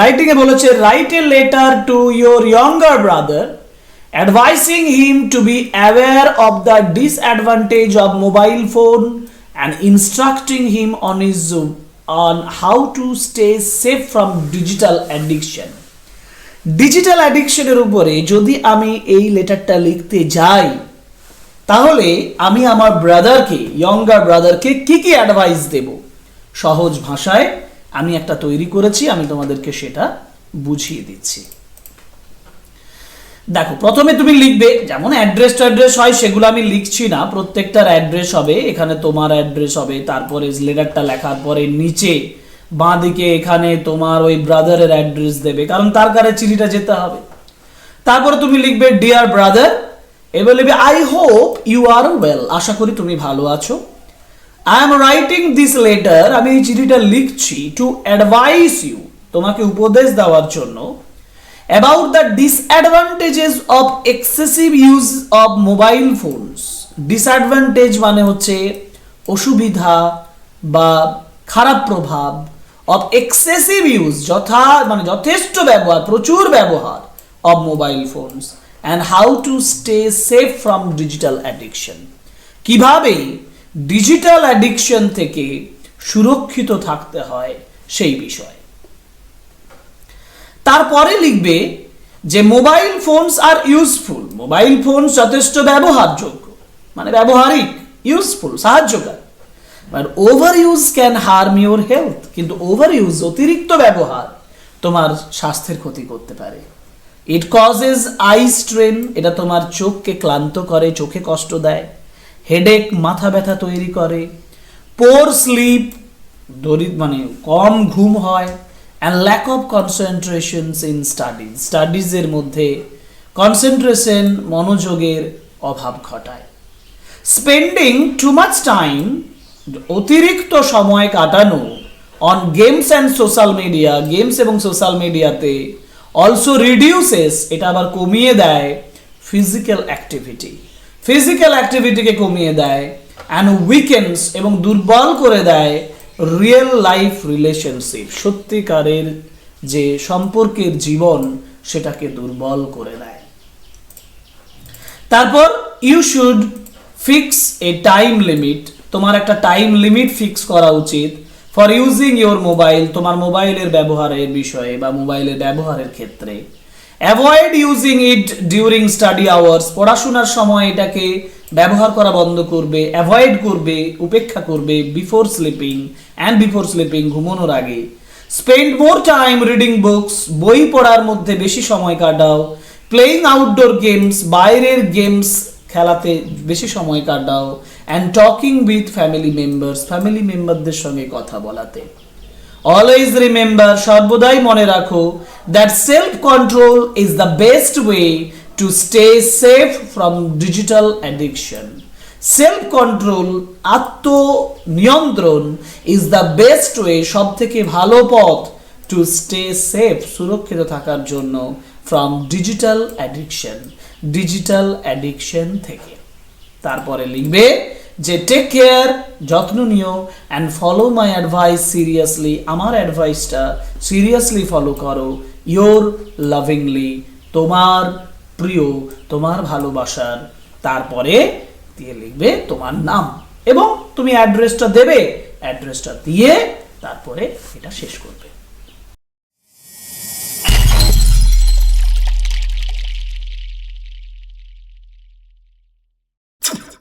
Writing এ বলেছে write a letter to your younger brother advising him to be aware of the disadvantage of mobile phone and instructing him on how to stay safe from digital addiction. Digital অ্যাডিকশনের উপরে যদি আমি এই লেটারটা লিখতে যাই তাহলে আমি আমার ব্রাদারকে ইয়ঙ্গার ব্রাদারকে কি কি অ্যাডভাইস দেব সহজ ভাষায় আমি একটা তৈরি করেছি, আমি তোমাদেরকে সেটা বুঝিয়ে দিচ্ছি। দেখো, প্রথমে তুমি লিখবে, যেমন অ্যাড্রেস হয় সেগুলো আমি লিখছি না, প্রত্যেকটার অ্যাড্রেস হবে, এখানে তোমার অ্যাড্রেস হবে, তারপরে লেটারটা লেখার পরে নিচে বাঁ দিকে এখানে তোমার ওই ব্রাদারের অ্যাড্রেস দেবে, কারণ তার কাছে চিঠিটা যেতে হবে। তারপরে তুমি লিখবে ডিয়ার ব্রাদার, এবার লিখবে I hope you are well, আশা করি তুমি ভালো আছো। I am writing this letter, আমি এই চিঠিটা লিখছি টু অ্যাডভাইস ইউ, তোমাকে উপদেশ দেওয়ার জন্য, about the disadvantages of excessive use of mobile phones. Disadvantage মানে হচ্ছে অসুবিধা বা খারাপ প্রভাব, of excessive use মানে যথেষ্ট ব্যবহার, প্রচুর ব্যবহার of mobile phones, and how to stay safe from digital addiction. কিভাবে ডিজিটাল অ্যাডিকশন থেকে সুরক্ষিত থাকতে হয় সেই বিষয়। তারপরে লিখবে যে mobile phones are useful, mobile phone যথেষ্ট ব্যবহারযোগ্য মানে ব্যবহারিক, ইউজফুল সাহায্যকারী, but over use can harm your health, কিন্তু ওভার ইউজ অতিরিক্ত ব্যবহার তোমার স্বাস্থ্যের ক্ষতি করতে পারে। ইট কজেস আই স্ট্রেন, এটা তোমার চোখকে ক্লান্ত করে, চোখে কষ্ট দেয়। হেডেক, মাথা ব্যথা তৈরি করে। পোর স্লিপ, মানে কম ঘুম হয়। and lack of concentration in studies, স্টাডিজের মধ্যে কনসেন্ট্রেশন মনোযোগের অভাব ঘটায়। স্পেন্ডিং টু মাচ টাইম, অতিরিক্ত সময় কাটানো on games and social media, games এবং সোশ্যাল মিডিয়াতে অলসো রিডিউসেস, এটা আবার কমিয়ে দেয় ফিজিক্যাল অ্যাক্টিভিটি, ফিজিক্যাল অ্যাক্টিভিটিকে কমিয়ে দেয়, অ্যান্ড উইকেন্ডস, এবং দুর্বল করে দেয় রিয়েল লাইফ রিলেশনশিপ, সত্যিকারের যে সম্পর্কের জীবন সেটাকে দুর্বল করে দেয়। তারপর you should fix a time limit, তোমার একটা টাইম লিমিট ফিক্স করা উচিত ফর ইউজিং ইউর মোবাইল, তোমার মোবাইলের ব্যবহারের বিষয়ে বা মোবাইলের ব্যবহারের ক্ষেত্রে। Avoid using it during study hours, পড়াশোনার সময় এটাকে ব্যবহার করা বন্ধ করবে, অ্যাভয়েড করবে, উপেক্ষা করবে। বিফোর স্লিপিং, ঘুমানোর আগে। Spend more time reading books, বই পড়ার মধ্যে বেশি সময় কাটাও। প্লেইং আউটডোর গেমস, বাইরের গেমস খেলাতে বেশি সময় কাটাও। অ্যান্ড টকিং উইথ ফ্যামিলি মেম্বারদের সঙ্গে কথা বলাতে। অলওয়েজ রিমেম্বার, সর্বদাই মনে রাখো, that self control is the best way to stay safe from digital addiction. Self control, আত্মনিয়ন্ত্রণ is the best way, সব থেকে ভালো পথ to stay safe, সুরক্ষিত থাকার জন্য from digital addiction থেকে। তারপরে লিখবে যে টেক কেয়ার, যত্ন নিও, and follow my advice seriously, আমার অ্যাডভাইসটা সিরিয়াসলি ফলো করো। ইয়োর লাভিংলি, তোমার প্রিয়, তোমার ভালোবাসার। তারপরে দিয়ে লিখবে তোমার নাম এবং তুমি অ্যাড্রেসটা দেবে, অ্যাড্রেসটা দিয়ে তারপরে এটা শেষ করবে।